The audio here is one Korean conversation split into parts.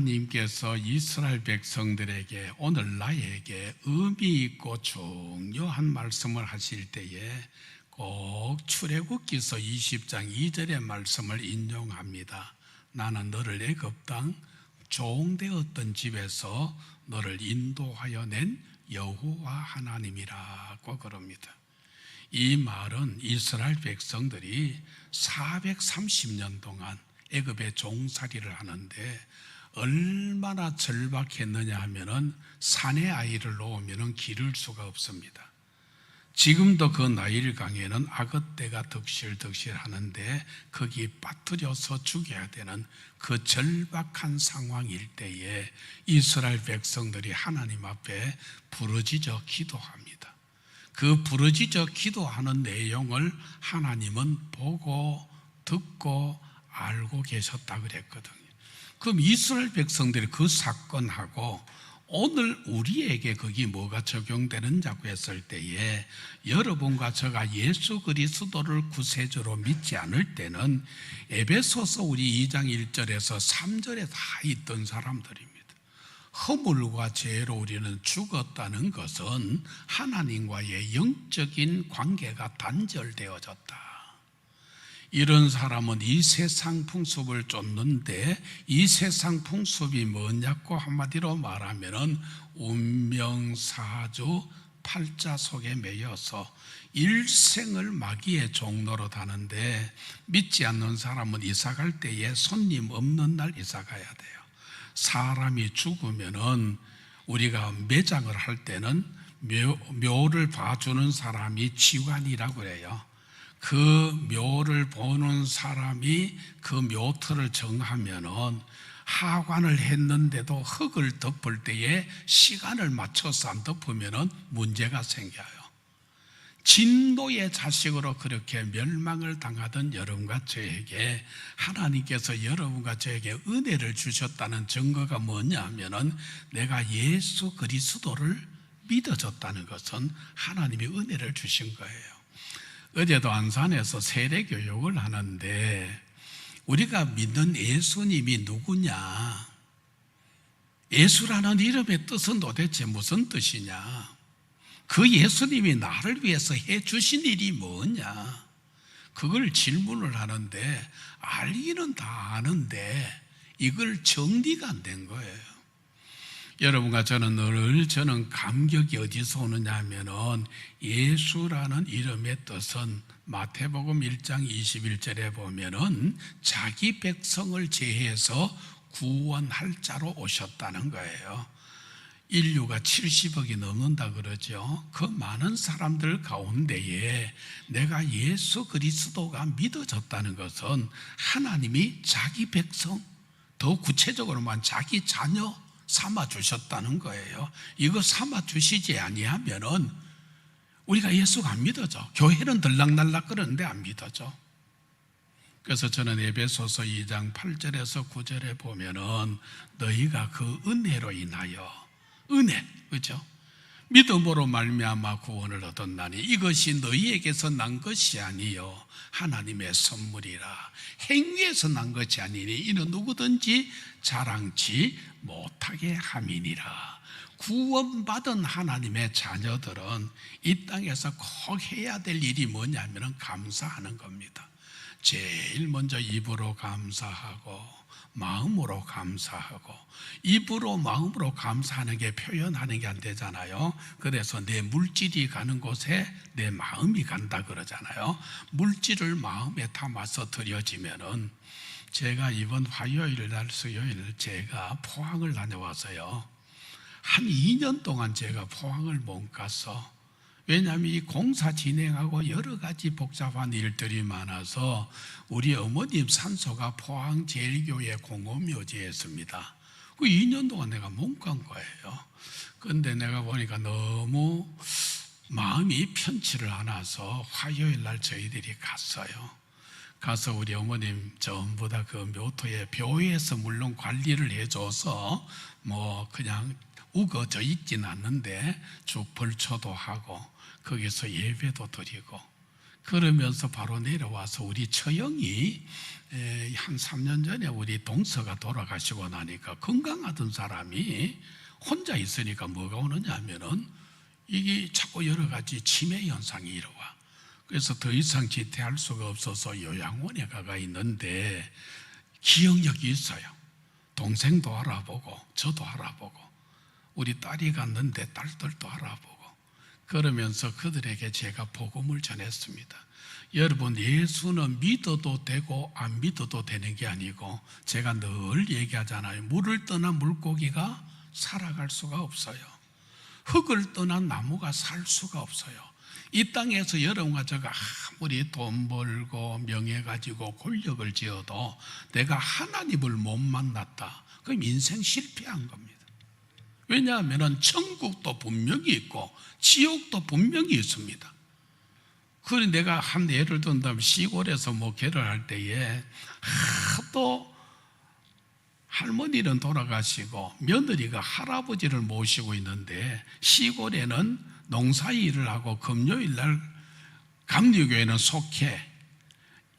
하나님께서 이스라엘 백성들에게 오늘 나에게 의미 있고 중요한 말씀을 하실 때에 꼭 출애굽기서 20장 2절의 말씀을 인용합니다. 나는 너를 애굽 땅 종되었던 집에서 너를 인도하여 낸 여호와 하나님이라고 그럽니다. 이 말은 이스라엘 백성들이 430년 동안 애굽의 종살이를 하는데 얼마나 절박했느냐 하면은 산에 아이를 놓으면은 기를 수가 없습니다. 지금도 그 나일강에는 악어떼가 득실득실 하는데 거기 빠뜨려서 죽여야 되는 그 절박한 상황일 때에 이스라엘 백성들이 하나님 앞에 부르짖어 기도합니다. 그 부르짖어 기도하는 내용을 하나님은 보고 듣고 알고 계셨다 그랬거든요. 그럼 이스라엘 백성들이 그 사건하고 오늘 우리에게 거기 뭐가 적용되느냐고 했을 때에 여러분과 저가 예수 그리스도를 구세주로 믿지 않을 때는 에베소서 우리 2장 1절에서 3절에 다 있던 사람들입니다. 허물과 죄로 우리는 죽었다는 것은 하나님과의 영적인 관계가 단절되어졌다. 이런 사람은 이 세상 풍습을 쫓는데 이 세상 풍습이 뭐냐고 한마디로 말하면은 운명사주 팔자 속에 매여서 일생을 마귀의 종로로 다는데 믿지 않는 사람은 이사 갈 때에 손님 없는 날 이사 가야 돼요. 사람이 죽으면은 우리가 매장을 할 때는 묘를 봐주는 사람이 지관이라고 그래요. 그 묘를 보는 사람이 그 묘터를 정하면은 하관을 했는데도 흙을 덮을 때에 시간을 맞춰서 안 덮으면은 문제가 생겨요. 진노의 자식으로 그렇게 멸망을 당하던 여러분과 저에게 하나님께서 여러분과 저에게 은혜를 주셨다는 증거가 뭐냐 하면은 내가 예수 그리스도를 믿어졌다는 것은 하나님이 은혜를 주신 거예요. 어제도 안산에서 세례교육을 하는데 우리가 믿는 예수님이 누구냐? 예수라는 이름의 뜻은 도대체 무슨 뜻이냐? 그 예수님이 나를 위해서 해주신 일이 뭐냐? 그걸 질문을 하는데 알기는 다 아는데 이걸 정리가 안 된 거예요. 여러분과 저는 감격이 어디서 오느냐 하면은 예수라는 이름의 뜻은 마태복음 1장 21절에 보면은 자기 백성을 제해서 구원할 자로 오셨다는 거예요. 인류가 70억이 넘는다 그러죠. 그 많은 사람들 가운데에 내가 예수 그리스도가 믿어졌다는 것은 하나님이 자기 백성, 더 구체적으로만 자기 자녀 삼아 주셨다는 거예요. 이거 삼아 주시지 아니하면은 우리가 예수가 안 믿어져. 교회는 들락날락 그러는데 안 믿어져. 그래서 저는 에베소서 2장 8절에서 9절에 보면은 너희가 그 은혜로 인하여 은혜, 그렇죠? 믿음으로 말미암아 구원을 얻었나니 이것이 너희에게서 난 것이 아니요 하나님의 선물이라. 행위에서 난 것이 아니니 이는 누구든지 자랑치 못하게 함이니라. 구원받은 하나님의 자녀들은 이 땅에서 꼭 해야 될 일이 뭐냐면 감사하는 겁니다. 제일 먼저 입으로 감사하고 마음으로 감사하고, 입으로 마음으로 감사하는 게 표현하는 게 안 되잖아요. 그래서 내 물질이 가는 곳에 내 마음이 간다 그러잖아요. 물질을 마음에 담아서 드려지면은, 제가 이번 화요일 날 수요일 제가 포항을 다녀와서요, 한 2년 동안 제가 포항을 못 가서, 왜냐하면 이 공사 진행하고 여러 가지 복잡한 일들이 많아서 우리 어머님 산소가 포항제일교회 공업묘지였습니다. 그 2년 동안 내가 못 간 거예요. 그런데 내가 보니까 너무 마음이 편치를 않아서 화요일 날 저희들이 갔어요. 가서 우리 어머님 전부 다 그 묘토에 묘에서 물론 관리를 해줘서 뭐 그냥 우거져 있진 않는데 쭉 벌초도 하고 거기서 예배도 드리고 그러면서 바로 내려와서 우리 처형이 한 3년 전에 우리 동서가 돌아가시고 나니까 건강하던 사람이 혼자 있으니까 뭐가 오느냐 하면은 이게 자꾸 여러 가지 치매 현상이 일어와. 그래서 더 이상 지태할 수가 없어서 요양원에 가가 있는데 기억력이 있어요. 동생도 알아보고 저도 알아보고 우리 딸이 갔는데 딸들도 알아보고 그러면서 그들에게 제가 복음을 전했습니다. 여러분, 예수는 믿어도 되고 안 믿어도 되는 게 아니고 제가 늘 얘기하잖아요. 물을 떠난 물고기가 살아갈 수가 없어요. 흙을 떠난 나무가 살 수가 없어요. 이 땅에서 여러분과 제가 아무리 돈 벌고 명예 가지고 권력을 지어도 내가 하나님을 못 만났다, 그럼 인생 실패한 겁니다. 왜냐하면 천국도 분명히 있고 지옥도 분명히 있습니다. 그래 내가 한 예를 든다면 시골에서 목회를 할 때에 하도 할머니는 돌아가시고 며느리가 할아버지를 모시고 있는데 시골에는 농사일을 하고 금요일날 감리교회는 속회,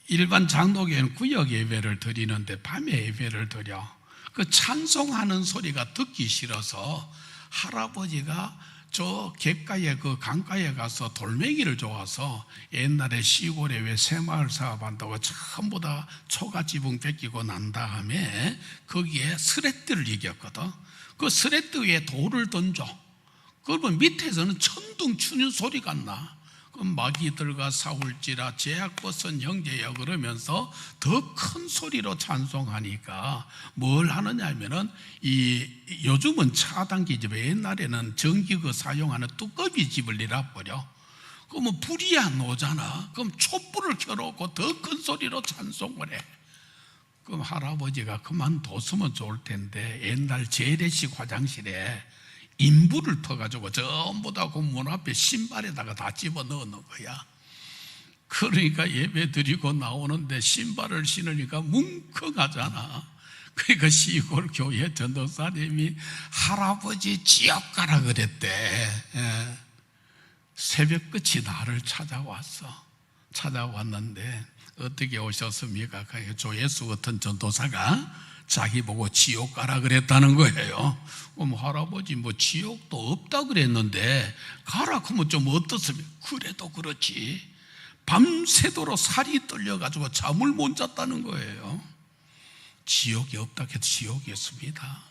일반 장로교회는 구역 예배를 드리는데 밤에 예배를 드려. 그 찬송하는 소리가 듣기 싫어서 할아버지가 저 갯가에 그 강가에 가서 돌멩이를 좋아서 옛날에 시골에 왜 새마을 사업한다고 전부 다 초가지붕 뺏기고 난 다음에 거기에 스레트를 이겼거든. 그 스레트 위에 돌을 던져. 그러면 밑에서는 천둥 추는 소리가 나. 그럼 마귀들과 싸울지라 제약 벗은 형제여 그러면서 더 큰 소리로 찬송하니까 뭘 하느냐 하면은 요즘은 차단기집, 옛날에는 전기그 사용하는 뚜껑이 집을 내려버려. 그러면 불이 안 오잖아. 그럼 촛불을 켜놓고 더 큰 소리로 찬송을 해. 그럼 할아버지가 그만뒀으면 좋을 텐데 옛날 재래식 화장실에 인부를 터가지고 전부 다 그 문 앞에 신발에다가 다 집어넣는 거야. 그러니까 예배 드리고 나오는데 신발을 신으니까 뭉클하잖아. 그러니까 시골 교회 전도사님이 할아버지 지옥 가라 그랬대. 새벽끝이 나를 찾아왔는데 어떻게 오셨습니까? 조예수 같은 전도사가 자기 보고 지옥 가라 그랬다는 거예요. 그럼 할아버지 뭐 지옥도 없다 그랬는데 가라 그러면 좀 어떻습니까? 그래도 그렇지 밤새도록 살이 떨려가지고 잠을 못 잤다는 거예요. 지옥이 없다 해도 지옥이 있습니다.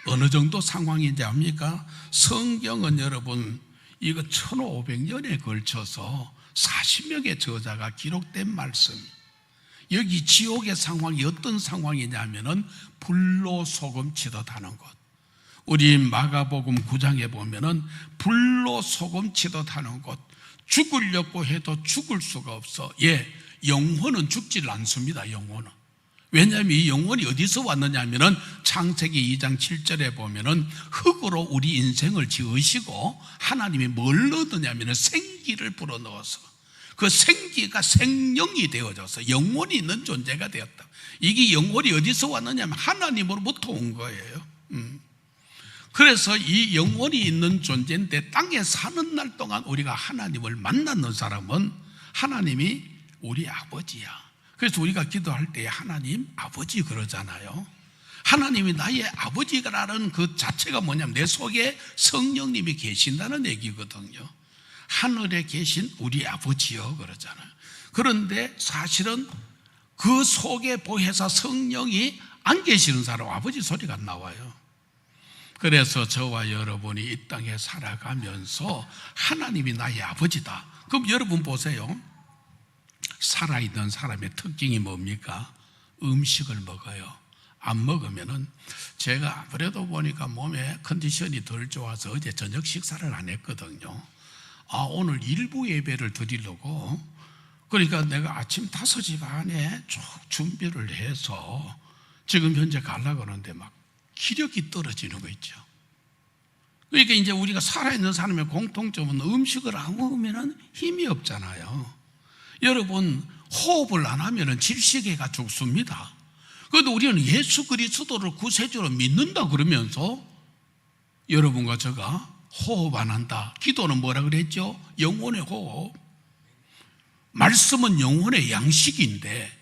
어느 정도 상황인지 압니까? 성경은 여러분 이거 1500년에 걸쳐서 40명의 저자가 기록된 말씀. 여기 지옥의 상황이 어떤 상황이냐면은 불로 소금 치듯 하는 것. 우리 마가복음 9장에 보면은 불로 소금 치듯 하는 것. 죽으려고 해도 죽을 수가 없어. 영혼은 죽질 않습니다. 영혼은. 왜냐하면 이 영혼이 어디서 왔느냐 하면은 창세기 2장 7절에 보면은 흙으로 우리 인생을 지으시고 하나님이 뭘 넣느냐 하면은 생기를 불어넣어서 그 생기가 생명이 되어져서 영혼이 있는 존재가 되었다. 이게 영혼이 어디서 왔느냐 하면 하나님으로부터 온 거예요. 그래서 이 영혼이 있는 존재인데 땅에 사는 날 동안 우리가 하나님을 만나는 사람은 하나님이 우리 아버지야. 그래서 우리가 기도할 때 하나님 아버지 그러잖아요. 하나님이 나의 아버지라는 그 자체가 뭐냐면 내 속에 성령님이 계신다는 얘기거든요. 하늘에 계신 우리 아버지요 그러잖아요. 그런데 사실은 그 속에 보혜사 성령이 안 계시는 사람 아버지 소리가 안 나와요. 그래서 저와 여러분이 이 땅에 살아가면서 하나님이 나의 아버지다. 그럼 여러분 보세요. 살아있는 사람의 특징이 뭡니까? 음식을 먹어요. 안 먹으면은 제가 아무래도 보니까 몸에 컨디션이 덜 좋아서 어제 저녁 식사를 안 했거든요. 오늘 일부 예배를 드리려고 그러니까 내가 아침 5시 반에 쭉 준비를 해서 지금 현재 가려고 하는데 막 기력이 떨어지는 거 있죠. 그러니까 이제 우리가 살아있는 사람의 공통점은 음식을 안 먹으면 힘이 없잖아요. 여러분 호흡을 안 하면 질식해가 죽습니다. 그래도 우리는 예수 그리스도를 구세주로 믿는다 그러면서 여러분과 제가 호흡 안 한다. 기도는 뭐라 그랬죠? 영혼의 호흡. 말씀은 영혼의 양식인데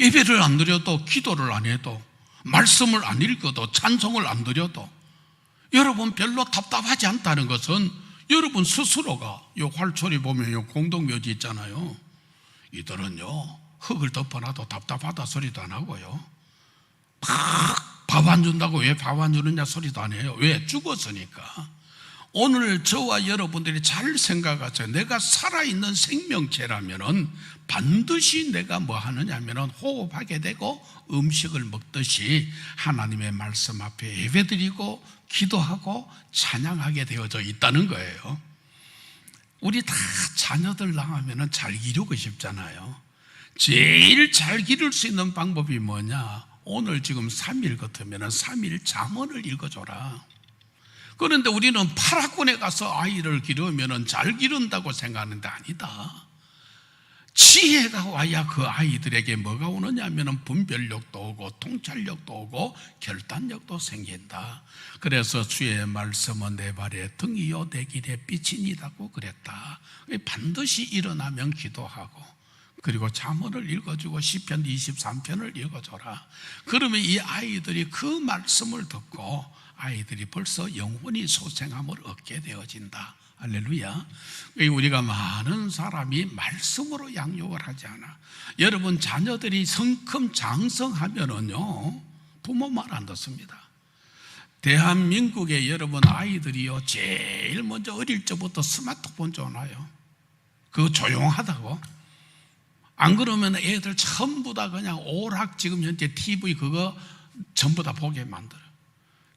예배를 안 드려도, 기도를 안 해도, 말씀을 안 읽어도, 찬송을 안 드려도 여러분 별로 답답하지 않다는 것은 여러분 스스로가, 요 활초리 보면 요 공동묘지 있잖아요. 이들은요 흙을 덮어놔도 답답하다 소리도 안 하고요, 밥 안 준다고 왜 밥 안 주느냐 소리도 안 해요. 왜? 죽었으니까. 오늘 저와 여러분들이 잘 생각하세요. 내가 살아있는 생명체라면은 반드시 내가 뭐 하느냐 하면은 호흡하게 되고 음식을 먹듯이 하나님의 말씀 앞에 예배드리고 기도하고 찬양하게 되어져 있다는 거예요. 우리 다 자녀들 낳으면은 잘 기르고 싶잖아요. 제일 잘 기를 수 있는 방법이 뭐냐? 오늘 지금 3일 같으면은 3일 잠언을 읽어줘라. 그런데 우리는 파라곤에 가서 아이를 기르면은 잘 기른다고 생각하는데 아니다. 지혜가 와야 그 아이들에게 뭐가 오느냐 하면은 분별력도 오고 통찰력도 오고 결단력도 생긴다. 그래서 주의 말씀은 내 발의 등이요 내 길의 빛이니라고 그랬다. 반드시 일어나면 기도하고, 그리고 잠언을 읽어주고 시편 23편을 읽어줘라. 그러면 이 아이들이 그 말씀을 듣고 아이들이 벌써 영혼이 소생함을 얻게 되어진다. 할렐루야. 우리가 많은 사람이 말씀으로 양육을 하지 않아. 여러분 자녀들이 성큼 장성하면은요 부모 말 안 듣습니다. 대한민국의 여러분 아이들이요 제일 먼저 어릴 적부터 스마트폰 줘놔요. 그거 조용하다고. 안 그러면 애들 전부 다 그냥 오락, 지금 현재 TV 그거 전부 다 보게 만들어요.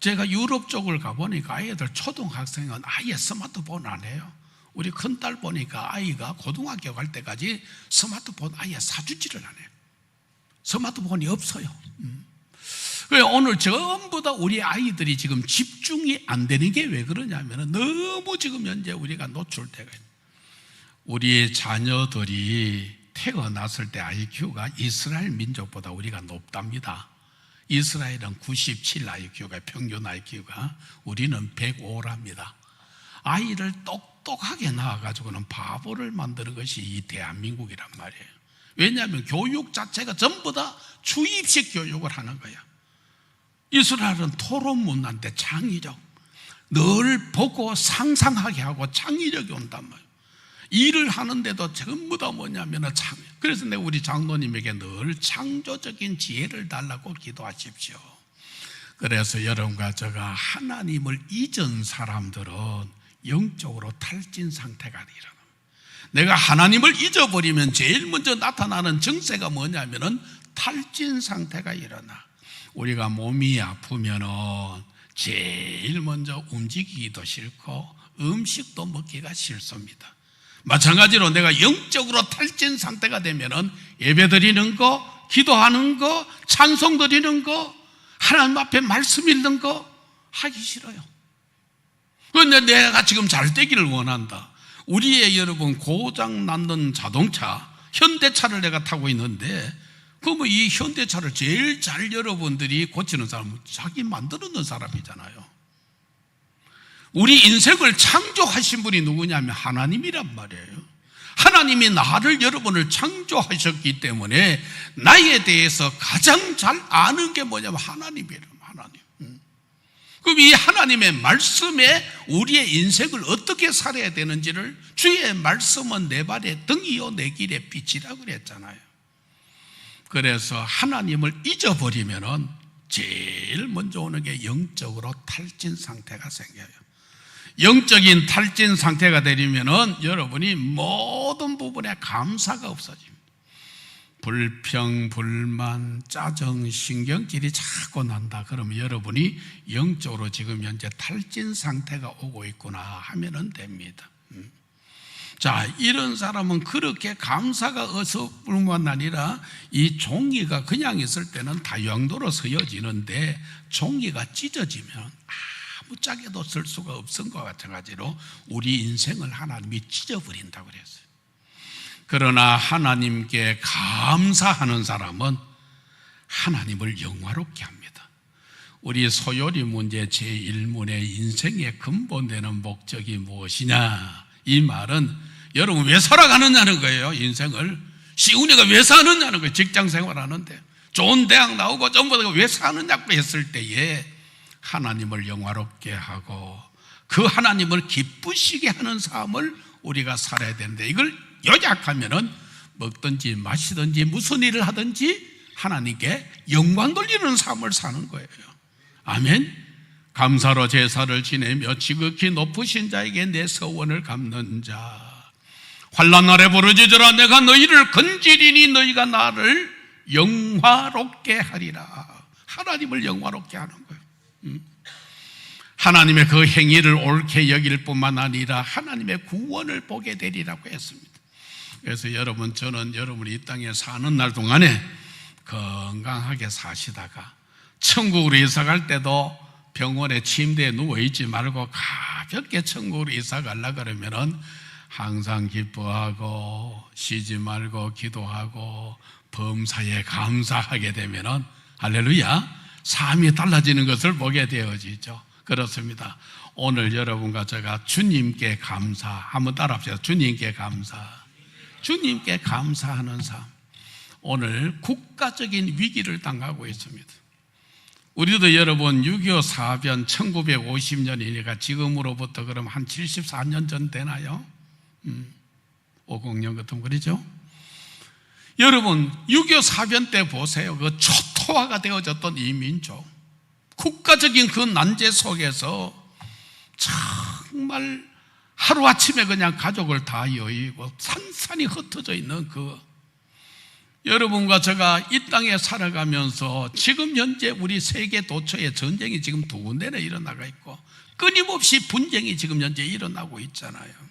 제가 유럽 쪽을 가보니까 아이들 초등학생은 아예 스마트폰 안 해요. 우리 큰딸 보니까 아이가 고등학교 갈 때까지 스마트폰 아예 사주지를 않아요. 스마트폰이 없어요. 그래서 오늘 전부 다 우리 아이들이 지금 집중이 안 되는 게 왜 그러냐면 너무 지금 현재 우리가 노출되고 있어요. 우리의 자녀들이 태어났을 때 IQ가 이스라엘 민족보다 우리가 높답니다. 이스라엘은 97 IQ가 평균 IQ가, 우리는 105랍니다. 아이를 똑똑하게 낳아가지고는 바보를 만드는 것이 이 대한민국이란 말이에요. 왜냐하면 교육 자체가 전부 다 주입식 교육을 하는 거야. 이스라엘은 토론 문화인데 창의력, 늘 보고 상상하게 하고 창의력이 온단 말이에요. 일을 하는데도 전부 다 뭐냐면 그래서 내가 우리 장로님에게 늘 창조적인 지혜를 달라고 기도하십시오. 그래서 여러분과 제가 하나님을 잊은 사람들은 영적으로 탈진 상태가 일어납니다. 내가 하나님을 잊어버리면 제일 먼저 나타나는 증세가 뭐냐면은 탈진 상태가 일어나. 우리가 몸이 아프면은 제일 먼저 움직이기도 싫고 음식도 먹기가 싫습니다. 마찬가지로 내가 영적으로 탈진 상태가 되면은 예배 드리는 거, 기도하는 거, 찬송 드리는 거, 하나님 앞에 말씀 읽는 거 하기 싫어요. 그런데 내가 지금 잘 되기를 원한다. 우리의 여러분 고장 났는 자동차, 현대차를 내가 타고 있는데 그러면 이 현대차를 제일 잘 여러분들이 고치는 사람은 자기 만들어놓은 사람이잖아요. 우리 인생을 창조하신 분이 누구냐면 하나님이란 말이에요. 하나님이 나를, 여러분을 창조하셨기 때문에 나에 대해서 가장 잘 아는 게 뭐냐면 하나님이에요. 하나님. 그럼 이 하나님의 말씀에 우리의 인생을 어떻게 살아야 되는지를, 주의 말씀은 내 발의 등이요 내 길의 빛이라고 그랬잖아요. 그래서 하나님을 잊어버리면은 제일 먼저 오는 게 영적으로 탈진 상태가 생겨요. 영적인 탈진 상태가 되려면은 여러분이 모든 부분에 감사가 없어집니다. 불평, 불만, 짜증, 신경질이 자꾸 난다. 그러면 여러분이 영적으로 지금 현재 탈진 상태가 오고 있구나 하면은 됩니다. 자, 이런 사람은 그렇게 감사가 어서뿐만 아니라 이 종이가 그냥 있을 때는 다용도로 쓰여지는데 종이가 찢어지면 아무 짝에도 쓸 수가 없은 것 마찬가지로 우리 인생을 하나님이 찢어버린다고 그랬어요. 그러나 하나님께 감사하는 사람은 하나님을 영화롭게 합니다. 우리 소요리 문제 제1문의 인생의 근본되는 목적이 무엇이냐? 이 말은 여러분 왜 살아가느냐는 거예요. 인생을 시운이가 왜 사느냐는 거예요. 직장 생활하는데 좋은 대학 나오고 전부 다 왜 사느냐고 했을 때에 하나님을 영화롭게 하고 그 하나님을 기쁘시게 하는 삶을 우리가 살아야 되는데, 이걸 요약하면은 먹든지 마시든지 무슨 일을 하든지 하나님께 영광 돌리는 삶을 사는 거예요. 아멘. 감사로 제사를 지내며 지극히 높으신 자에게 내 서원을 갚는 자, 환난 날에 부르짖으라. 내가 너희를 건지리니 너희가 나를 영화롭게 하리라. 하나님을 영화롭게 하는 거예요. 하나님의 그 행위를 옳게 여길 뿐만 아니라 하나님의 구원을 보게 되리라고 했습니다. 그래서 여러분, 저는 여러분이 이 땅에 사는 날 동안에 건강하게 사시다가 천국으로 이사 갈 때도 병원에 침대에 누워있지 말고 가볍게 천국으로 이사 가려고 그러면은 항상 기뻐하고 쉬지 말고 기도하고 범사에 감사하게 되면은 할렐루야, 삶이 달라지는 것을 보게 되어지죠. 그렇습니다. 오늘 여러분과 제가 주님께 감사 한번 따라합시다. 주님께 감사. 주님께 감사하는 삶. 오늘 국가적인 위기를 당하고 있습니다. 우리도 여러분 6.25 사변 1950년이니까 지금으로부터 그럼 한 74년 전 되나요? 50년 같은 그러죠? 여러분 6.25 사변 때 보세요. 그 초토화가 되어졌던 이 민족, 국가적인 그 난제 속에서 정말 하루아침에 그냥 가족을 다 여의고 산산이 흩어져 있는 그, 여러분과 제가 이 땅에 살아가면서 지금 현재 우리 세계 도처에 전쟁이 지금 두 군데나 일어나고 있고 끊임없이 분쟁이 지금 현재 일어나고 있잖아요.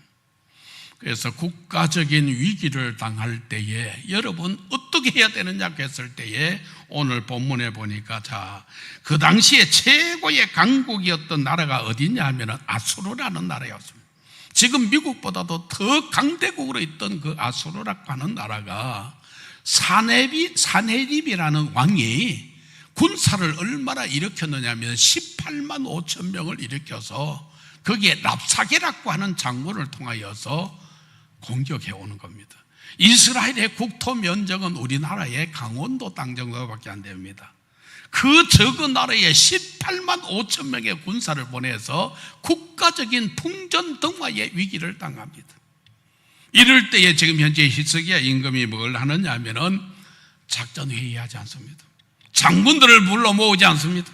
그래서 국가적인 위기를 당할 때에 여러분 어떻게 해야 되느냐고 했을 때에 오늘 본문에 보니까 그 당시에 최고의 강국이었던 나라가 어디냐 하면 아수르라는 나라였습니다. 지금 미국보다도 더 강대국으로 있던 그 아수르라고 하는 나라가 사네립이라는 왕이 군사를 얼마나 일으켰느냐 하면 18만 5천 명을 일으켜서 거기에 랍사게라고 하는 장군을 통하여서 공격해 오는 겁니다. 이스라엘의 국토 면적은 우리나라의 강원도 땅 정도밖에 안 됩니다. 그 적은 나라에 18만 5천 명의 군사를 보내서 국가적인 풍전등화의 위기를 당합니다. 이럴 때에 지금 현재 히스기야 임금이 뭘 하느냐 하면은 작전회의하지 않습니다. 장군들을 불러 모으지 않습니다.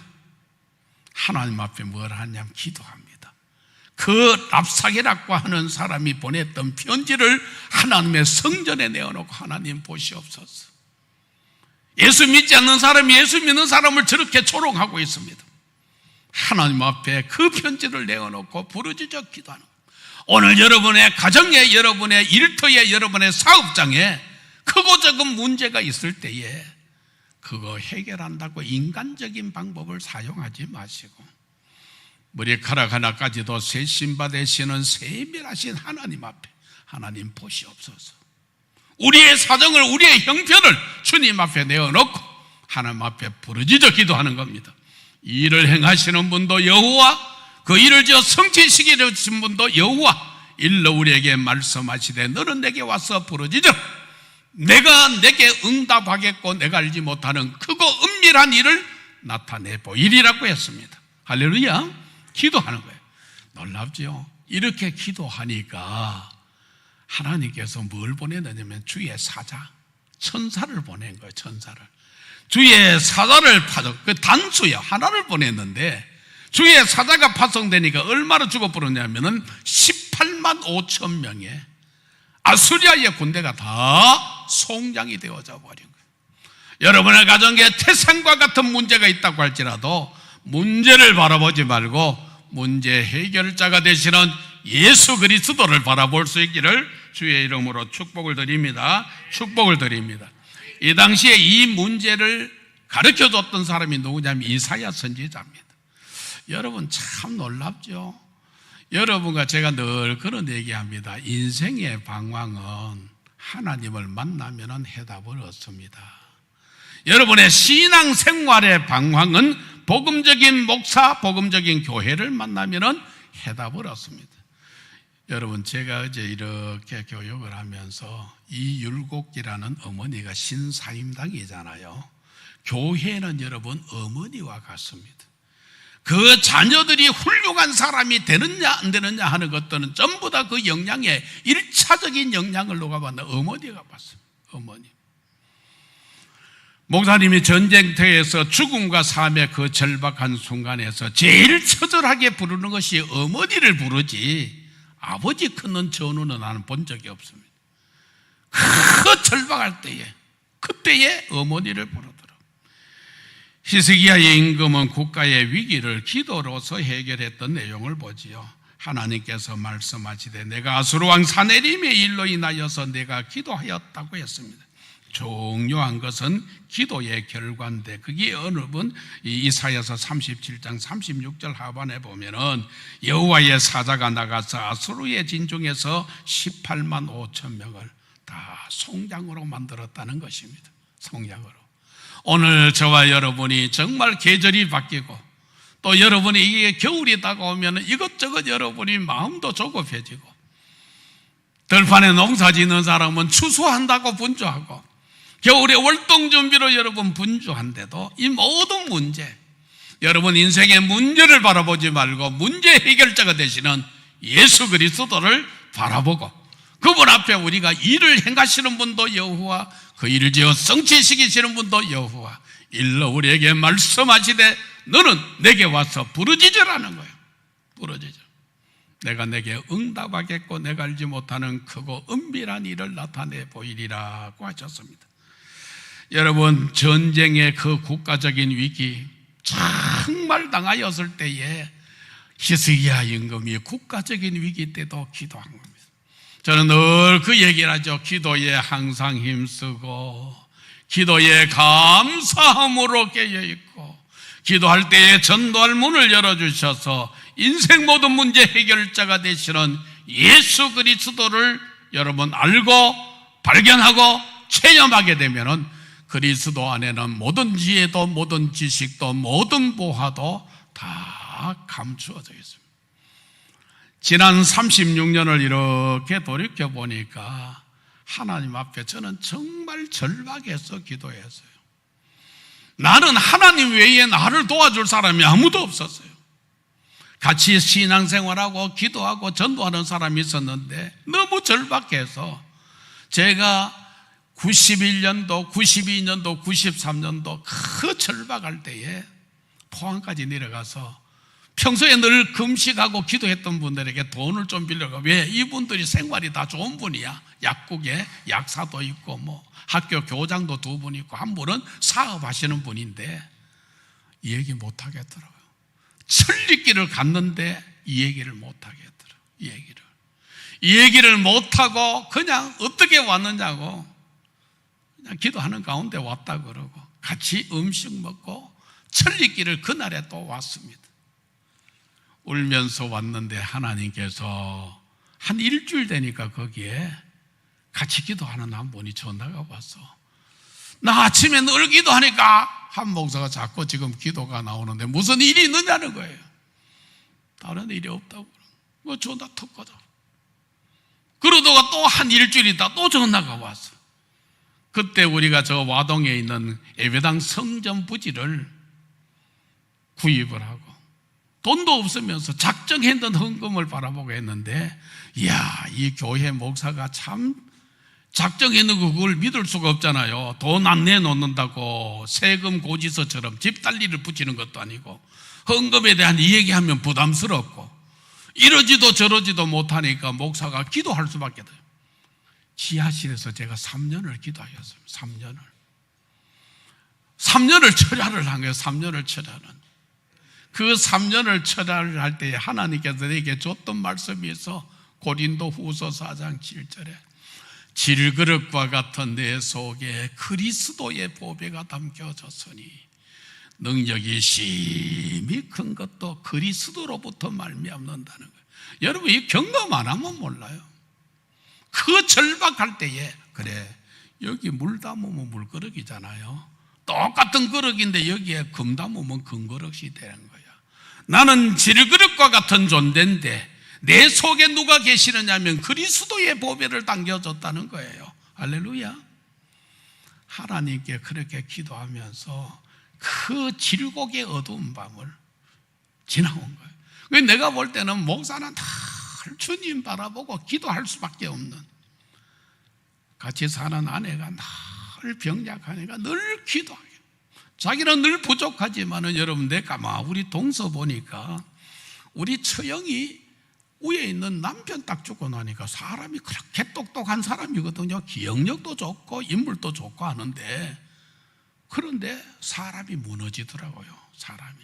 하나님 앞에 뭘 하냐면 기도합니다. 그 랍사게라고 하는 사람이 보냈던 편지를 하나님의 성전에 내어놓고 하나님 보시옵소서. 예수 믿지 않는 사람이 예수 믿는 사람을 저렇게 조롱하고 있습니다. 하나님 앞에 그 편지를 내어놓고 부르짖어 기도하는 거예요. 오늘 여러분의 가정에, 여러분의 일터에, 여러분의 사업장에 크고 작은 문제가 있을 때에 그거 해결한다고 인간적인 방법을 사용하지 마시고 머리카락 하나까지도 세심바 되시는 세밀하신 하나님 앞에 하나님 보시옵소서. 우리의 사정을, 우리의 형편을 주님 앞에 내어놓고 하나님 앞에 부르짖어 기도하는 겁니다. 이 일을 행하시는 분도 여호와, 그 일을 지어 성취시키려 하신 분도 여호와, 일러 우리에게 말씀하시되 너는 내게 와서 부르짖어 내가 내게 응답하겠고 내가 알지 못하는 크고 은밀한 일을 나타내 보이리라고 했습니다. 할렐루야. 기도하는 거예요. 놀랍죠? 이렇게 기도하니까 하나님께서 뭘 보내느냐면 주의 사자, 천사를 보낸 거예요. 천사를. 주의 사자를 그 단수요 하나를 보냈는데 주의 사자가 파송되니까 얼마나 죽어버렸냐면은 18만 5천 명의 아수리아의 군대가 다 송장이 되어져 버린 거예요. 여러분의 가정에 태산과 같은 문제가 있다고 할지라도 문제를 바라보지 말고 문제 해결자가 되시는 예수 그리스도를 바라볼 수 있기를 주의 이름으로 축복을 드립니다. 축복을 드립니다. 이 당시에 이 문제를 가르쳐줬던 사람이 누구냐면 이사야 선지자입니다. 여러분 참 놀랍죠? 여러분과 제가 늘 그런 얘기합니다. 인생의 방황은 하나님을 만나면 해답을 얻습니다. 여러분의 신앙생활의 방황은 복음적인 목사, 복음적인 교회를 만나면 해답을 얻습니다. 여러분, 제가 어제 이렇게 교육을 하면서 이율곡이라는 어머니가 신사임당이잖아요. 교회는 여러분 어머니와 같습니다. 그 자녀들이 훌륭한 사람이 되느냐 안 되느냐 하는 것들은 전부 다 그 영향에 일차적인 영향을 누가 받나? 어머니가 받습니다. 어머니. 목사님이 전쟁터에서 죽음과 삶의 그 절박한 순간에서 제일 처절하게 부르는 것이 어머니를 부르지 아버지 끊는 전우는 나는 본 적이 없습니다. 그 절박할 때에, 그때에 어머니를 부르더라. 히스기야의 임금은 국가의 위기를 기도로서 해결했던 내용을 보지요. 하나님께서 말씀하시되 내가 아수르 왕 사네림의 일로 인하여서 내가 기도하였다고 했습니다. 중요한 것은 기도의 결과인데, 그게 어느 분 이사야서 37장 36절 하반에 보면은 여호와의 사자가 나가서 아수르의 진중에서 18만 5천 명을 다 송장으로 만들었다는 것입니다. 송장으로. 오늘 저와 여러분이 정말 계절이 바뀌고 또 여러분이 이게 겨울이 다가오면 이것저것 여러분이 마음도 조급해지고, 들판에 농사 짓는 사람은 추수한다고 분주하고 겨울에 월동 준비로 여러분 분주한데도 이 모든 문제, 여러분 인생의 문제를 바라보지 말고 문제 해결자가 되시는 예수 그리스도를 바라보고 그분 앞에 우리가 일을 행하시는 분도 여호와, 그 일을 지어 성취시키시는 분도 여호와, 일러 우리에게 말씀하시되 너는 내게 와서 부르짖으라는 거예요. 부르짖어. 내가 내게 응답하겠고 내가 알지 못하는 크고 은밀한 일을 나타내 보이리라고 하셨습니다. 여러분, 전쟁의 그 국가적인 위기 정말 당하였을 때에 히스기야 임금이 국가적인 위기 때도 기도한 겁니다. 저는 늘 그 얘기를 하죠. 기도에 항상 힘쓰고 기도에 감사함으로 깨어있고 기도할 때에 전도할 문을 열어주셔서 인생 모든 문제 해결자가 되시는 예수 그리스도를 여러분 알고 발견하고 체험하게 되면은 그리스도 안에는 모든 지혜도 모든 지식도 모든 보화도 다 감추어져 있습니다. 지난 36년을 이렇게 돌이켜보니까 하나님 앞에 저는 정말 절박해서 기도했어요. 나는 하나님 외에 나를 도와줄 사람이 아무도 없었어요. 같이 신앙생활하고 기도하고 전도하는 사람이 있었는데 너무 절박해서 제가 91년도, 92년도, 93년도 그 절박할 때에 포항까지 내려가서 평소에 늘 금식하고 기도했던 분들에게 돈을 좀 빌려가. 왜? 이분들이 생활이 다 좋은 분이야. 약국에 약사도 있고 뭐 학교 교장도 2분 있고 한 분은 사업하시는 분인데 이 얘기 못 하겠더라고요. 천리길을 갔는데 이 얘기를 못 하겠더라고요. 이 얘기를 못 하고 그냥 어떻게 왔느냐고 그냥 기도하는 가운데 왔다 그러고 같이 음식 먹고 천리길을 그날에 또 왔습니다. 울면서 왔는데 하나님께서 한 일주일 되니까 거기에 같이 기도하는 한 분이 전화가 왔어. 나 아침에 늘 기도하니까 한 목사가 자꾸 지금 기도가 나오는데 무슨 일이 있느냐는 거예요. 다른 일이 없다고. 뭐 전화 턱 꺼져. 그러다가 또 한 일주일 있다 또 전화가 왔어. 그때 우리가 저 와동에 있는 예배당 성전 부지를 구입을 하고 돈도 없으면서 작정했던 헌금을 바라보고 했는데, 이야, 이 교회 목사가 참 작정했는 그걸 믿을 수가 없잖아요. 돈 안 내놓는다고 세금 고지서처럼 집달리를 붙이는 것도 아니고 헌금에 대한 이야기하면 부담스럽고 이러지도 저러지도 못하니까 목사가 기도할 수밖에 없어요. 지하실에서 제가 3년을 기도하였습니다. 3년을 철야를 한 거예요. 3년을 철야는. 그 3년을 철야를 할 때에 하나님께서 내게 줬던 말씀이 있어. 고린도 후서 4장 7절에 질그릇과 같은 내 속에 그리스도의 보배가 담겨졌으니 능력이 심히 큰 것도 그리스도로부터 말미암는다는 거예요. 여러분 이 경험 안 하면 몰라요. 그 절박할 때에 그래 여기 물 담으면 물그릇이잖아요. 똑같은 그릇인데 여기에 금 담으면 금그릇이 되는 거야. 나는 질그릇과 같은 존재인데 내 속에 누가 계시느냐 하면 그리스도의 보배를 당겨줬다는 거예요. 할렐루야. 하나님께 그렇게 기도하면서 그 질곡의 어두운 밤을 지나온 거예요. 그래서 내가 볼 때는 목사는 다 주님 바라보고 기도할 수밖에 없는, 같이 사는 아내가 늘 병약하니까 늘 기도하게, 자기는 늘 부족하지만은 여러분, 내가 우리 동서 보니까 우리 처형이 위에 있는 남편 딱 죽고 나니까 사람이 그렇게 똑똑한 사람이거든요. 기억력도 좋고 인물도 좋고 하는데, 그런데 사람이 무너지더라고요. 사람이.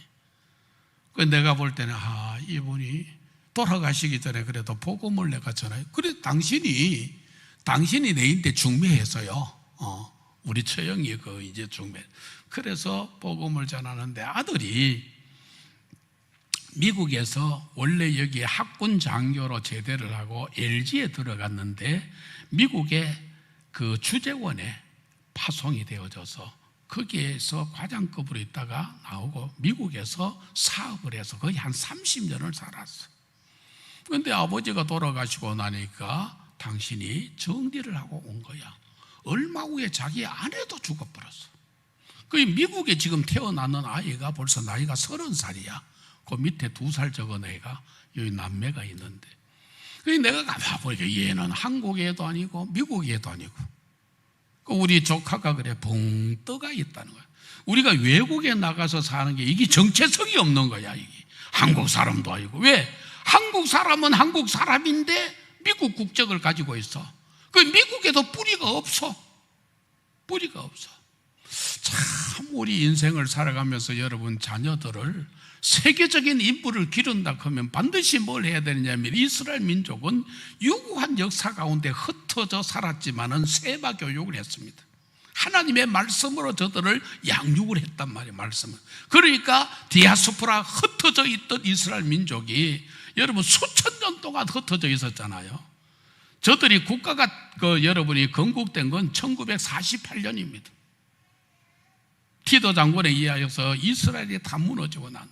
내가 볼 때는 이분이 돌아가시기 전에 그래도 복음을 내가 전해요. 그래 당신이 내인데 중매해서요. 우리 처형이 이제 중매. 그래서 복음을 전하는데, 아들이 미국에서 원래 여기 학군 장교로 제대를 하고 LG에 들어갔는데 미국의 그 주재원에 파송이 되어져서 거기에서 과장급으로 있다가 나오고 미국에서 사업을 해서 거의 한 30년을 살았어. 그런데 아버지가 돌아가시고 나니까 당신이 정리를 하고 온 거야. 얼마 후에 자기 아내도 죽어버렸어. 그 미국에 지금 태어나는 아이가 벌써 나이가 30살이야. 그 밑에 2살 적은 애가, 여기 남매가 있는데, 그래서 내가 가봐보니까 얘는 한국 애도 아니고 미국 애도 아니고, 우리 조카가 그래 붕 떠가 있다는 거야. 우리가 외국에 나가서 사는 게 이게 정체성이 없는 거야. 이게 한국 사람도 아니고. 왜? 한국 사람은 한국 사람인데 미국 국적을 가지고 있어. 그 미국에도 뿌리가 없어. 뿌리가 없어. 참 우리 인생을 살아가면서 여러분, 자녀들을 세계적인 인물을 기른다 하면 반드시 뭘 해야 되느냐면, 이스라엘 민족은 유구한 역사 가운데 흩어져 살았지만은 세바 교육을 했습니다. 하나님의 말씀으로 저들을 양육을 했단 말이에요. 말씀을. 그러니까 디아스포라, 흩어져 있던 이스라엘 민족이 여러분 수천 년 동안 흩어져 있었잖아요. 저들이 국가가 여러분이 건국된 건 1948년입니다. 티도 장군에 의하여서 이스라엘이 다 무너지고 나는,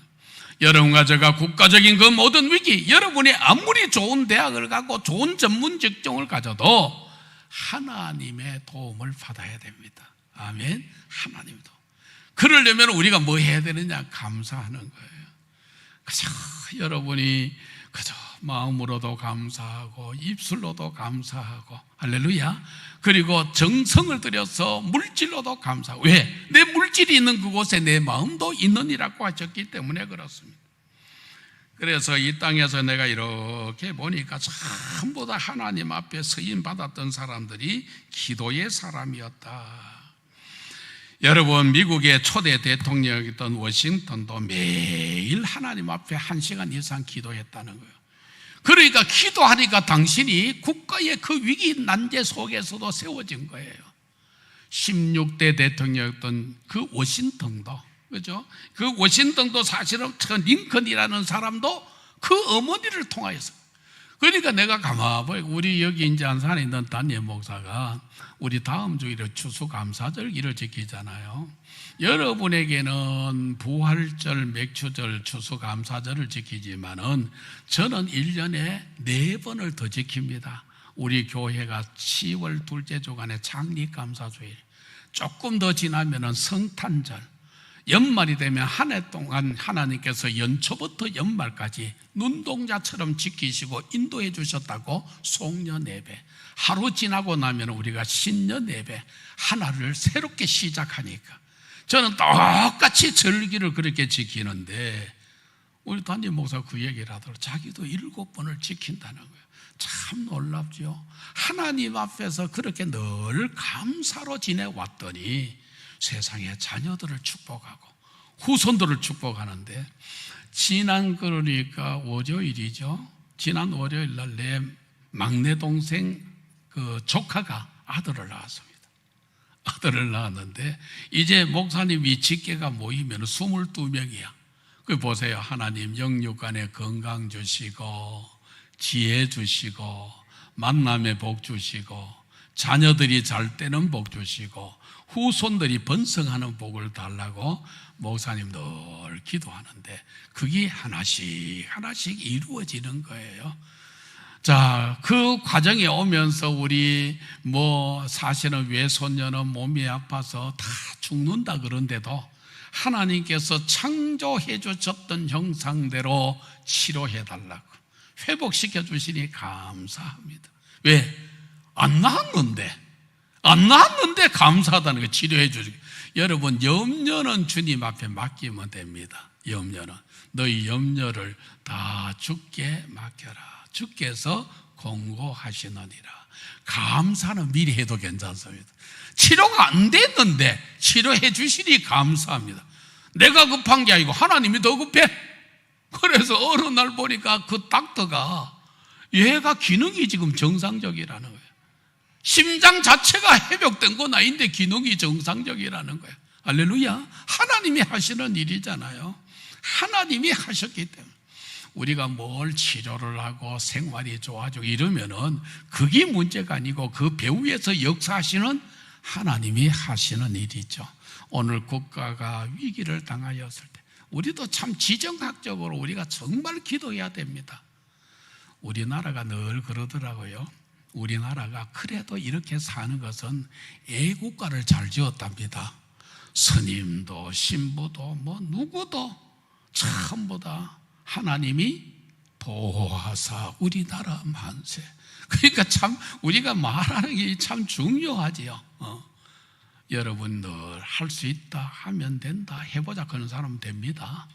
여러분과 제가 국가적인 그 모든 위기, 여러분이 아무리 좋은 대학을 가고 좋은 전문 직종을 가져도 하나님의 도움을 받아야 됩니다. 아멘. 하나님의 도움. 그러려면 우리가 뭐 해야 되느냐? 감사하는 거예요. 그저 여러분이 그저 마음으로도 감사하고 입술로도 감사하고, 할렐루야. 그리고 정성을 들여서 물질로도 감사하고. 왜? 내 물질이 있는 그곳에 내 마음도 있느니라고 하셨기 때문에 그렇습니다. 그래서 이 땅에서 내가 이렇게 보니까 전부 다 하나님 앞에 서임 받았던 사람들이 기도의 사람이었다. 여러분, 미국의 초대 대통령이었던 워싱턴도 매일 하나님 앞에 1시간 이상 기도했다는 거예요. 그러니까 기도하니까 당신이 국가의 그 위기 난제 속에서도 세워진 거예요. 16대 대통령이었던 그 워싱턴도, 그죠? 그 워싱턴도 사실은 링컨이라는 사람도 그 어머니를 통하여서. 그러니까 내가 가만히 우리 여기 이제 안산에 있는 담임 목사가 우리 다음 주일에 추수감사절기를 지키잖아요. 여러분에게는 부활절, 맥추절, 추수감사절을 지키지만은 저는 1년에 4번을 더 지킵니다. 우리 교회가 10월 둘째 주간에 창립감사주일, 조금 더 지나면은 성탄절, 연말이 되면 한 해 동안 하나님께서 연초부터 연말까지 눈동자처럼 지키시고 인도해 주셨다고 송년 예배, 하루 지나고 나면 우리가 신년 예배, 하나를 새롭게 시작하니까 저는 똑같이 절기를 그렇게 지키는데, 우리 담임 목사 그 얘기를 하더라고요. 자기도 7번을 지킨다는 거예요. 참 놀랍죠. 하나님 앞에서 그렇게 늘 감사로 지내왔더니 세상의 자녀들을 축복하고 후손들을 축복하는데, 지난 그러니까 월요일이죠. 지난 월요일 날 내 막내 동생 그 조카가 아들을 낳았습니다. 아들을 낳았는데 이제 목사님이 직계가 모이면 22명이야. 그 보세요. 하나님 영육간에 건강 주시고 지혜 주시고 만남의 복 주시고 자녀들이 잘 때는 복 주시고 후손들이 번성하는 복을 달라고 목사님 늘 기도하는데 그게 하나씩 하나씩 이루어지는 거예요. 자, 그 과정에 오면서 우리 사실은 외손녀는 몸이 아파서 다 죽는다 그런데도 하나님께서 창조해 주셨던 형상대로 치료해 달라고 회복시켜 주시니 감사합니다. 왜? 안 나았는데 감사하다는 거 치료해 주시고. 여러분, 염려는 주님 앞에 맡기면 됩니다. 염려는 너희 염려를 다 주께 맡겨라. 주께서 공고하시느니라. 감사는 미리 해도 괜찮습니다. 치료가 안 됐는데 치료해 주시니 감사합니다. 내가 급한 게 아니고 하나님이 더 급해. 그래서 어느 날 보니까 그 닥터가 얘가 기능이 지금 정상적이라는 거예요. 심장 자체가 회복된 건 아닌데 기능이 정상적이라는 거예요. 할렐루야. 하나님이 하시는 일이잖아요. 하나님이 하셨기 때문에 우리가 뭘 치료를 하고 생활이 좋아지고 이러면은 그게 문제가 아니고 그 배후에서 역사하시는 하나님이 하시는 일이죠. 오늘 국가가 위기를 당하였을 때 우리도 참 지정학적으로 우리가 정말 기도해야 됩니다. 우리나라가 늘 그러더라고요. 우리나라가 그래도 이렇게 사는 것은 애국가를 잘 지었답니다. 스님도 신부도 누구도 전부 다 하나님이 보호하사 우리나라 만세. 그러니까 참 우리가 말하는 게 참 중요하지요. 여러분 늘 할 수 있다 하면 된다 해보자 그런 사람은 됩니다.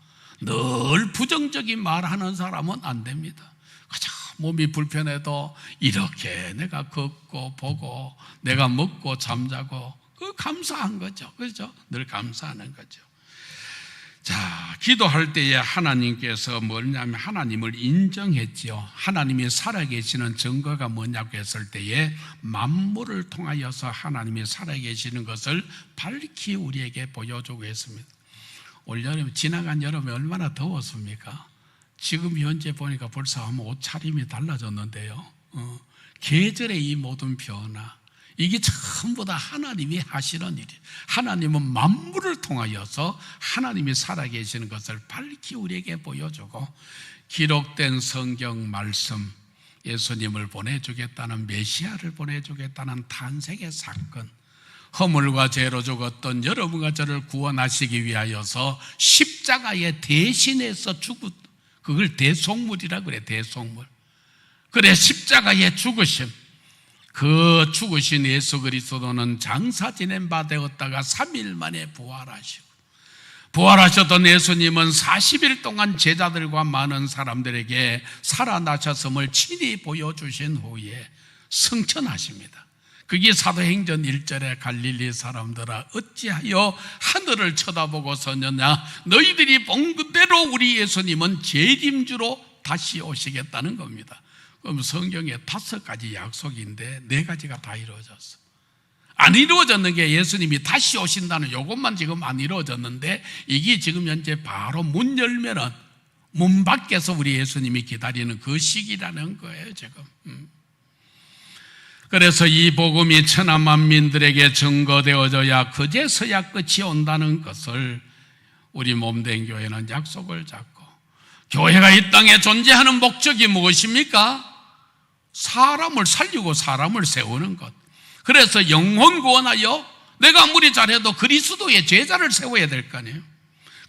늘 부정적인 말하는 사람은 안 됩니다. 그저 몸이 불편해도 이렇게 내가 걷고 보고 내가 먹고 잠자고 그 감사한 거죠. 그렇죠? 늘 감사하는 거죠. 자, 기도할 때에 하나님께서 뭐냐면 하나님을 인정했지요. 하나님이 살아계시는 증거가 뭐냐고 했을 때에 만물을 통하여서 하나님이 살아계시는 것을 밝히 우리에게 보여주고 했습니다. 올여름 지나간 여름에 얼마나 더웠습니까? 지금 현재 보니까 벌써 아마 옷차림이 달라졌는데요. 계절의 이 모든 변화 이게 전부 다 하나님이 하시는 일이에요. 하나님은 만물을 통하여서 하나님이 살아계시는 것을 밝히 우리에게 보여주고 기록된 성경 말씀 예수님을 보내주겠다는 메시아를 보내주겠다는 탄생의 사건 허물과 죄로 죽었던 여러분과 저를 구원하시기 위하여서 십자가에 대신해서 죽었 그걸 대속물이라 그래. 대속물. 그래 십자가에 죽으심 그 죽으신 예수 그리스도는 장사 지낸 바 되었다가 3일 만에 부활하시고 부활하셨던 예수님은 40일 동안 제자들과 많은 사람들에게 살아나셨음을 친히 보여주신 후에 승천하십니다. 그게 사도행전 1절에 갈릴리 사람들아 어찌하여 하늘을 쳐다보고 서느냐 너희들이 본 그대로 우리 예수님은 재림주로 다시 오시겠다는 겁니다. 그럼 성경에 5가지 약속인데 4가지가 다 이루어졌어. 안 이루어졌는 게 예수님이 다시 오신다는 요것만 지금 안 이루어졌는데 이게 지금 현재 바로 문 열면은 문 밖에서 우리 예수님이 기다리는 그 시기라는 거예요 지금. 그래서 이 복음이 천하 만민들에게 증거되어져야 그제서야 끝이 온다는 것을 우리 몸된 교회는 약속을 잡고 교회가 이 땅에 존재하는 목적이 무엇입니까? 사람을 살리고 사람을 세우는 것. 그래서 영혼 구원하여 내가 아무리 잘해도 그리스도의 제자를 세워야 될 거 아니에요.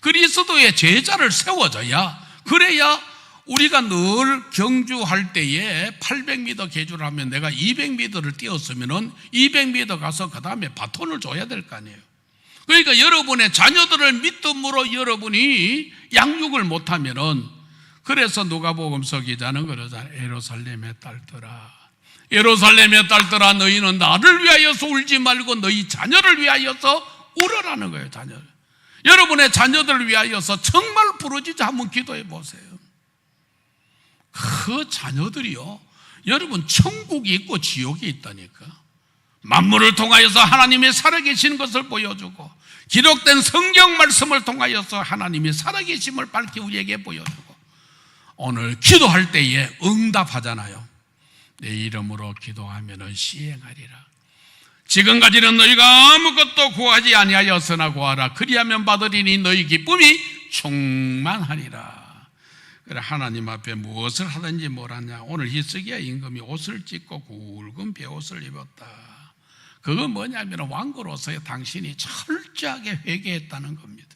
그리스도의 제자를 세워줘야 그래야 우리가 늘 경주할 때에 800m 계주를 하면 내가 200m를 뛰었으면 200m 가서 그 다음에 바톤을 줘야 될 거 아니에요. 그러니까 여러분의 자녀들을 믿음으로 여러분이 양육을 못하면은 그래서 누가복음서 기자는 그러잖아요. 예루살렘의 딸들아 예루살렘의 딸들아 너희는 나를 위하여서 울지 말고 너희 자녀를 위하여서 울으라는 거예요. 자녀를. 여러분의 자녀들을 위하여서 정말 부르짖어 한번 기도해 보세요. 그 자녀들이요 여러분 천국이 있고 지옥이 있다니까. 만물을 통하여서 하나님이 살아계시는 것을 보여주고 기록된 성경 말씀을 통하여서 하나님이 살아계심을 밝히 우리에게 보여주고 오늘 기도할 때에 응답하잖아요. 내 이름으로 기도하면 시행하리라. 지금까지는 너희가 아무것도 구하지 아니하였으나 구하라. 그리하면 받으리니 너희 기쁨이 충만하리라. 그래, 하나님 앞에 무엇을 하든지 뭐라냐. 오늘 히스기야 임금이 옷을 찢고 굵은 베옷을 입었다. 그건 뭐냐면 왕으로서의 당신이 철저하게 회개했다는 겁니다.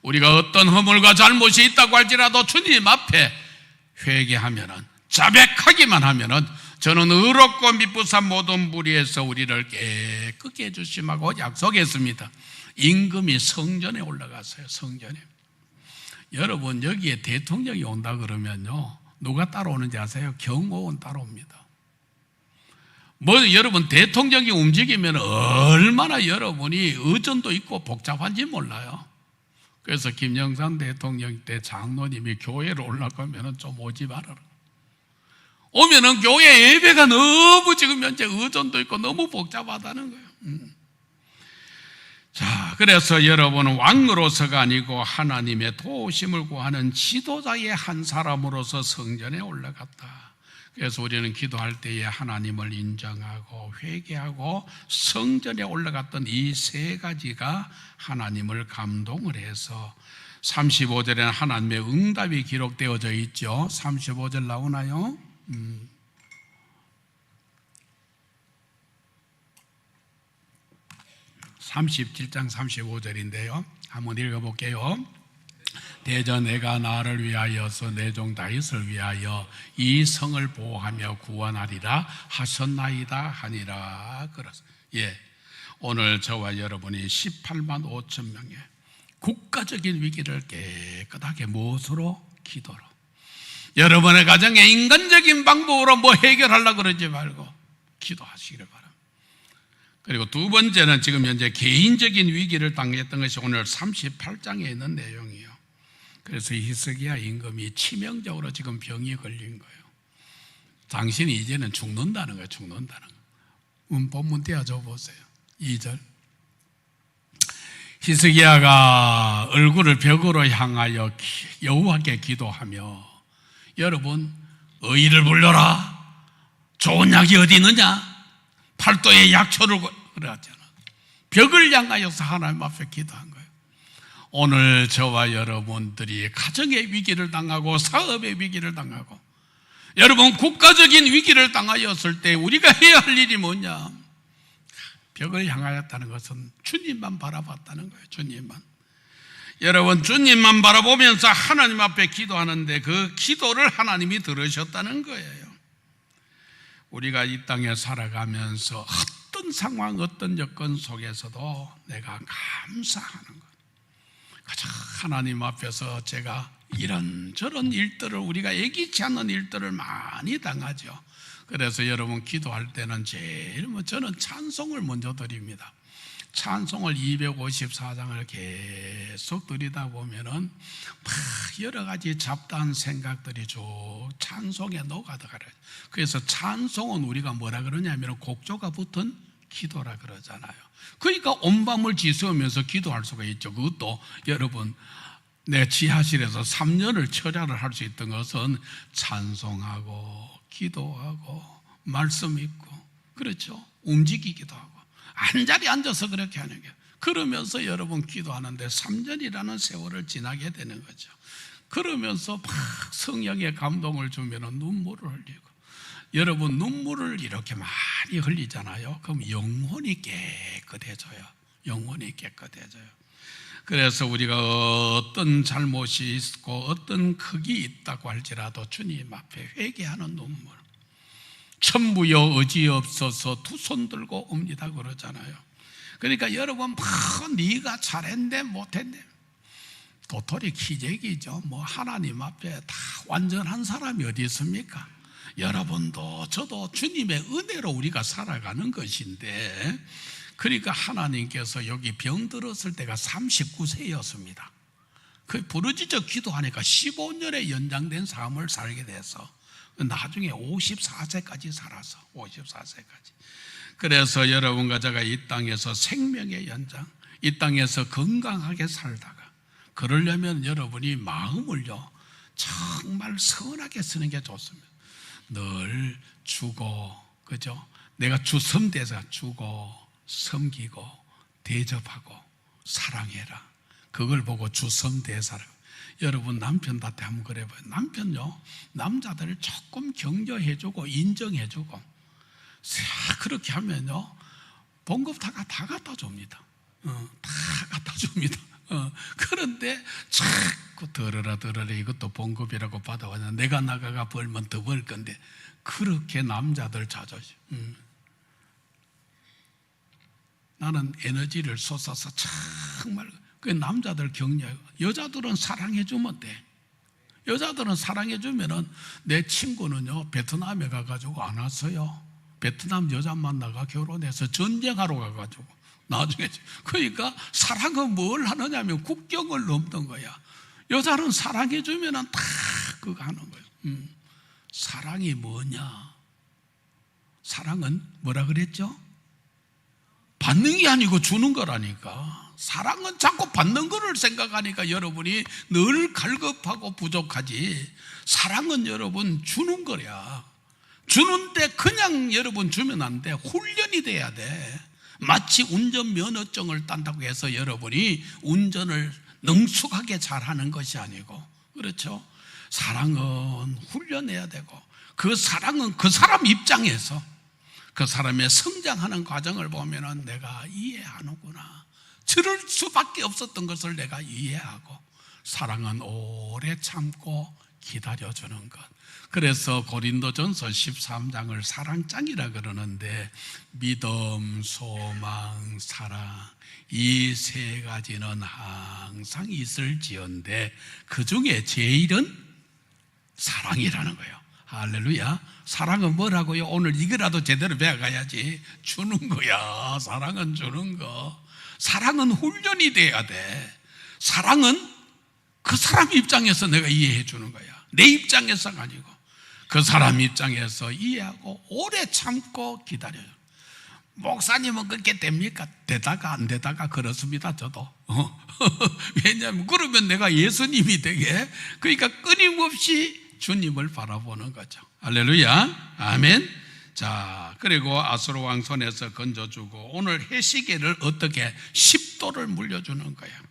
우리가 어떤 허물과 잘못이 있다고 할지라도 주님 앞에 회개하면은, 자백하기만 하면은 저는 의롭고 미쁘산 모든 무리에서 우리를 깨끗게 해주심하고 약속했습니다. 임금이 성전에 올라갔어요. 성전에. 여러분, 여기에 대통령이 온다 그러면요, 누가 따라오는지 아세요? 경호원 따라옵니다. 여러분, 대통령이 움직이면 얼마나 여러분이 의전도 있고 복잡한지 몰라요. 그래서 김영삼 대통령 때 장로님이 교회를 올라가면 좀 오지 말아라. 오면은 교회 예배가 너무 지금 현재 의전도 있고 너무 복잡하다는 거예요. 자, 그래서 여러분은 왕으로서가 아니고 하나님의 도우심을 구하는 지도자의 한 사람으로서 성전에 올라갔다. 그래서 우리는 기도할 때에 하나님을 인정하고 회개하고 성전에 올라갔던 이 세 가지가 하나님을 감동을 해서 35절에는 하나님의 응답이 기록되어져 있죠. 35절 나오나요? 37장 35절인데요. 한번 읽어볼게요. 대저 내가 나를 위하여서 내 종 다윗을 위하여 이 성을 보호하며 구원하리라 하셨나이다 하니라. 예, 오늘 저와 여러분이 18만 5천 명의 국가적인 위기를 깨끗하게 무엇으로? 기도로. 여러분의 가정에 인간적인 방법으로 뭐 해결하려고 그러지 말고 기도하시기를 바랍니다. 그리고 두 번째는 지금 현재 개인적인 위기를 당했던 것이 오늘 38장에 있는 내용이에요. 그래서 히스기야 임금이 치명적으로 지금 병이 걸린 거예요. 당신이 이제는 죽는다는 거예요. 죽는다는 거. 본문 띄워줘 보세요. 2절. 히스기야가 얼굴을 벽으로 향하여 여호와께 기도하며, 여러분, 의를 불러라. 좋은 약이 어디 있느냐? 팔도에 약초를 그러잖아. 벽을 향하여서 하나님 앞에 기도한 거예요. 오늘 저와 여러분들이 가정의 위기를 당하고 사업의 위기를 당하고 여러분 국가적인 위기를 당하였을 때 우리가 해야 할 일이 뭐냐? 벽을 향하였다는 것은 주님만 바라봤다는 거예요. 주님만. 여러분, 주님만 바라보면서 하나님 앞에 기도하는데 그 기도를 하나님이 들으셨다는 거예요. 우리가 이 땅에 살아가면서 어떤 상황, 어떤 여건 속에서도 내가 감사하는 것. 가장 하나님 앞에서 제가 이런저런 일들을, 우리가 예기치 않는 일들을 많이 당하죠. 그래서 여러분 기도할 때는 제일 저는 찬송을 먼저 드립니다. 찬송을 254장을 계속 드리다 보면은 여러 가지 잡다한 생각들이 쭉 찬송에 녹아들어가요. 그래서 찬송은 우리가 뭐라 그러냐면 곡조가 붙은 기도라 그러잖아요. 그러니까 온 밤을 지새우면서 기도할 수가 있죠. 그것도 여러분, 내 지하실에서 3년을 철야를 할 수 있던 것은 찬송하고 기도하고 말씀 읽고, 그렇죠? 움직이기도 하고 한자리에 앉아서 그렇게 하는 게, 그러면서 여러분 기도하는데 3년이라는 세월을 지나게 되는 거죠. 그러면서 막 성령의 감동을 주면 눈물을 흘리고, 여러분 눈물을 이렇게 많이 흘리잖아요. 그럼 영혼이 깨끗해져요. 영혼이 깨끗해져요. 그래서 우리가 어떤 잘못이 있고 어떤 크기 있다고 할지라도 주님 앞에 회개하는 눈물. 천부여 의지없어서 두 손 들고 옵니다 그러잖아요. 그러니까 여러분 네가 잘했네 못했네 도토리 키재기죠. 뭐 하나님 앞에 다 완전한 사람이 어디 있습니까? 여러분도 저도 주님의 은혜로 우리가 살아가는 것인데, 그러니까 하나님께서 여기 병 들었을 때가 39세였습니다. 그 부르짖어 기도하니까 15년의 연장된 삶을 살게 돼서 나중에 54세까지 살아서 54세까지. 그래서 여러분과 제가 이 땅에서 생명의 연장, 이 땅에서 건강하게 살다가, 그러려면 여러분이 마음을요 정말 선하게 쓰는 게 좋습니다. 늘 주고, 그죠? 내가 주섬대서 주고 섬기고 대접하고 사랑해라. 그걸 보고 주섬대사라. 여러분 남편한테 한번 그래봐요. 남편요, 남자들을 조금 격려해주고 인정해주고 그렇게 하면요 봉급 다 갖다 줍니다. 다 갖다 줍니다. 그런데 자꾸 들으라 이것도 봉급이라고 받아와서 내가 나가가 벌면 더 벌 건데 그렇게 남자들 자존심. 나는 에너지를 쏟아서 정말 그 남자들 격려하고 여자들은 사랑해주면 돼. 여자들은 사랑해주면은 내 친구는요 베트남에 가가지고 안 왔어요. 베트남 여자 만나가 결혼해서 전쟁하러 가가지고 나중에 그러니까 사랑은 뭘 하느냐면 국경을 넘는 거야. 여자는 사랑해주면은 다 그거 하는 거예요. 사랑이 뭐냐? 사랑은 뭐라 그랬죠? 받는 게 아니고 주는 거라니까. 사랑은 자꾸 받는 거를 생각하니까 여러분이 늘 갈급하고 부족하지. 사랑은 여러분 주는 거야. 주는데 그냥 여러분 주면 안 돼. 훈련이 돼야 돼. 마치 운전면허증을 딴다고 해서 여러분이 운전을 능숙하게 잘하는 것이 아니고, 그렇죠? 사랑은 훈련해야 되고, 그 사랑은 그 사람 입장에서 그 사람의 성장하는 과정을 보면은 내가 이해하는구나. 들을 수밖에 없었던 것을 내가 이해하고, 사랑은 오래 참고 기다려주는 것. 그래서 고린도전서 13장을 사랑장이라 그러는데 믿음, 소망, 사랑 이 세 가지는 항상 있을지언데 그 중에 제일은 사랑이라는 거예요. 할렐루야. 사랑은 뭐라고요? 오늘 이거라도 제대로 배워가야지. 주는 거야. 사랑은 주는 거. 사랑은 훈련이 돼야 돼. 사랑은 그 사람 입장에서 내가 이해해 주는 거야. 내 입장에서가 아니고 그 사람 입장에서 이해하고 오래 참고 기다려요. 목사님은 그렇게 됩니까? 되다가 안 되다가 그렇습니다. 저도. 왜냐하면 그러면 내가 예수님이 되게, 그러니까 끊임없이 주님을 바라보는 거죠. 할렐루야. 아멘. 자, 그리고 아수르 왕 손에서 건져주고 오늘 해시계를 어떻게 10도를 물려주는 거야.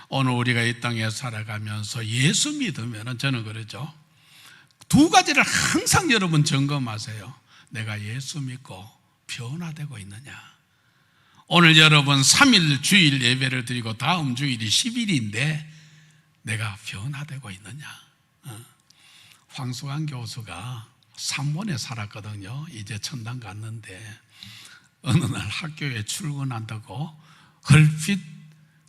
오늘 우리가 이 땅에 살아가면서 예수 믿으면 저는 그러죠. 두 가지를 항상 여러분 점검하세요. 내가 예수 믿고 변화되고 있느냐. 오늘 여러분 3일 주일 예배를 드리고 다음 주일이 10일인데 내가 변화되고 있느냐. 황수관 교수가 삼본에 살았거든요. 이제 천당 갔는데 어느 날 학교에 출근한다고 얼핏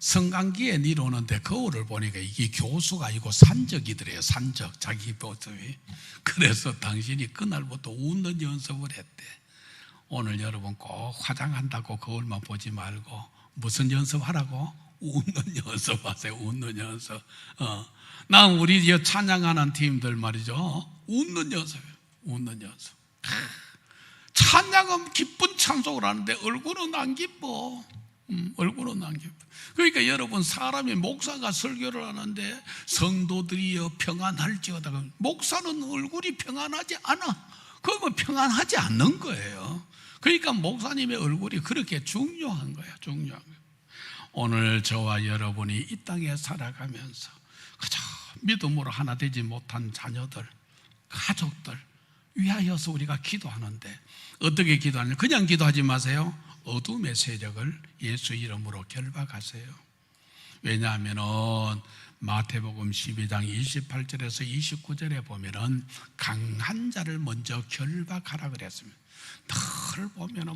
성강기에 내려오는데 거울을 보니까 이게 교수가 아니고 산적이더래요. 산적, 자기 모습이. 그래서 당신이 그날부터 웃는 연습을 했대. 오늘 여러분 꼭 화장한다고 거울만 보지 말고 무슨 연습하라고? 웃는 연습하세요. 웃는 연습. 난 우리 찬양하는 팀들 말이죠. 웃는 연습이에요. 웃는 연습. 찬양은 기쁜 찬송을 하는데 얼굴은 안 기뻐. 얼굴은 안 기뻐. 그러니까 여러분 사람이 목사가 설교를 하는데 성도들이여 평안할지어다. 목사는 얼굴이 평안하지 않아. 그건 평안하지 않는 거예요. 그러니까 목사님의 얼굴이 그렇게 중요한 거야. 중요한 거야. 오늘 저와 여러분이 이 땅에 살아가면서 그저 믿음으로 하나 되지 못한 자녀들, 가족들 위하여서 우리가 기도하는데 어떻게 기도하냐? 그냥 기도하지 마세요. 어둠의 세력을 예수 이름으로 결박하세요. 왜냐하면은 마태복음 12장 28절에서 29절에 보면은 강한 자를 먼저 결박하라 그랬습니다. 늘 보면은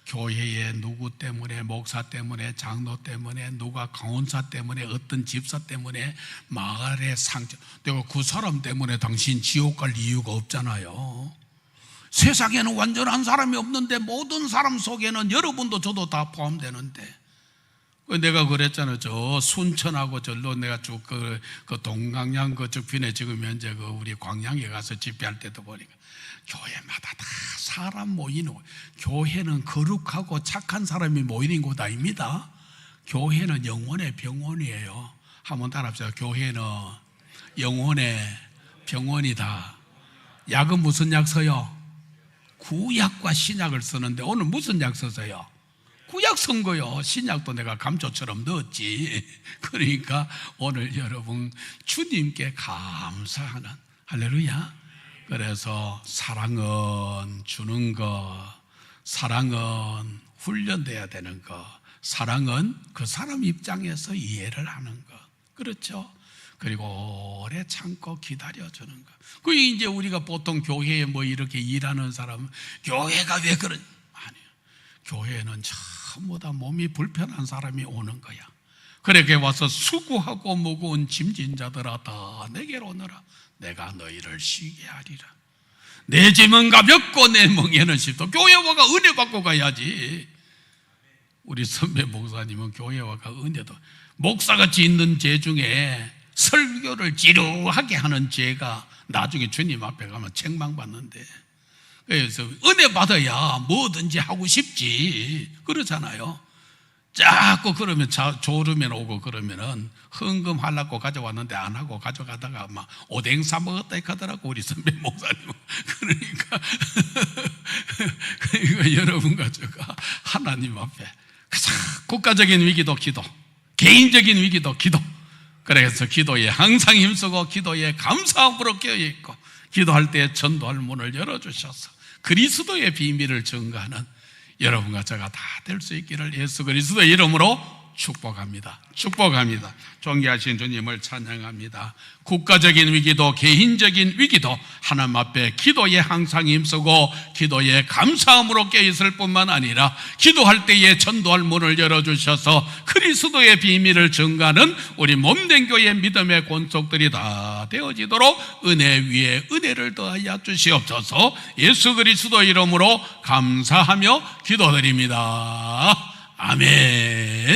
교회에 누구 때문에, 목사 때문에, 장로 때문에, 누가 강원사 때문에, 어떤 집사 때문에 마을의 상처, 내가 그 사람 때문에 당신 지옥 갈 이유가 없잖아요. 세상에는 완전한 사람이 없는데 모든 사람 속에는 여러분도 저도 다 포함되는데, 내가 그랬잖아요. 저 순천하고 절로 내가 쭉 그 동강양 그쪽 편에 지금 현재 그 우리 광양에 가서 집회할 때도 보니까 교회마다 다 사람 모이는 곳. 교회는 거룩하고 착한 사람이 모이는 곳 아닙니다. 교회는 영혼의 병원이에요. 한번 따라합시다. 교회는 영혼의 병원이다. 약은 무슨 약 써요? 구약과 신약을 쓰는데 오늘 무슨 약 써서요? 구약 선거요. 신약도 내가 감초처럼 넣었지. 그러니까 오늘 여러분 주님께 감사하는, 할렐루야. 그래서 사랑은 주는 것, 사랑은 훈련돼야 되는 것, 사랑은 그 사람 입장에서 이해를 하는 것, 그렇죠? 그리고 오래 참고 기다려주는 것. 그게 이제 우리가 보통 교회에 뭐 이렇게 일하는 사람, 교회가 왜 그런, 아니요. 교회는 전부 다 몸이 불편한 사람이 오는 거야. 그렇게 와서 수고하고 무거운 짐진 자들아 다 내게로 오너라. 내가 너희를 쉬게 하리라. 내 짐은 가볍고 내 멍에는 쉽다. 교회 와가 은혜 받고 가야지. 우리 선배 목사님은 교회 와가 은혜도, 목사같이 있는 죄 중에 설교를 지루하게 하는 죄가 나중에 주님 앞에 가면 책망받는데, 그래서 은혜 받아야 뭐든지 하고 싶지, 그러잖아요. 자꾸 그러면 졸으면 오고 그러면은 헌금하려고 가져왔는데 안 하고 가져가다가 막 오뎅 사 먹었다 하더라고, 우리 선배 목사님은. 그러니까 여러분과 제가 하나님 앞에 국가적인 위기도 기도, 개인적인 위기도 기도, 그래서 기도에 항상 힘쓰고 기도에 감사함으로 깨어있고, 기도할 때 전도할 문을 열어주셔서 그리스도의 비밀을 증거하는 여러분과 제가 다 될 수 있기를 예수 그리스도의 이름으로 축복합니다. 축복합니다. 존귀하신 주님을 찬양합니다. 국가적인 위기도 개인적인 위기도 하나님 앞에 기도에 항상 힘쓰고 기도에 감사함으로 깨어있을 뿐만 아니라 기도할 때에 전도할 문을 열어주셔서 그리스도의 비밀을 증가하는 우리 몸된 교회 믿음의 권속들이 다 되어지도록 은혜 위에 은혜를 더하여 주시옵소서. 예수 그리스도 이름으로 감사하며 기도드립니다. 아멘.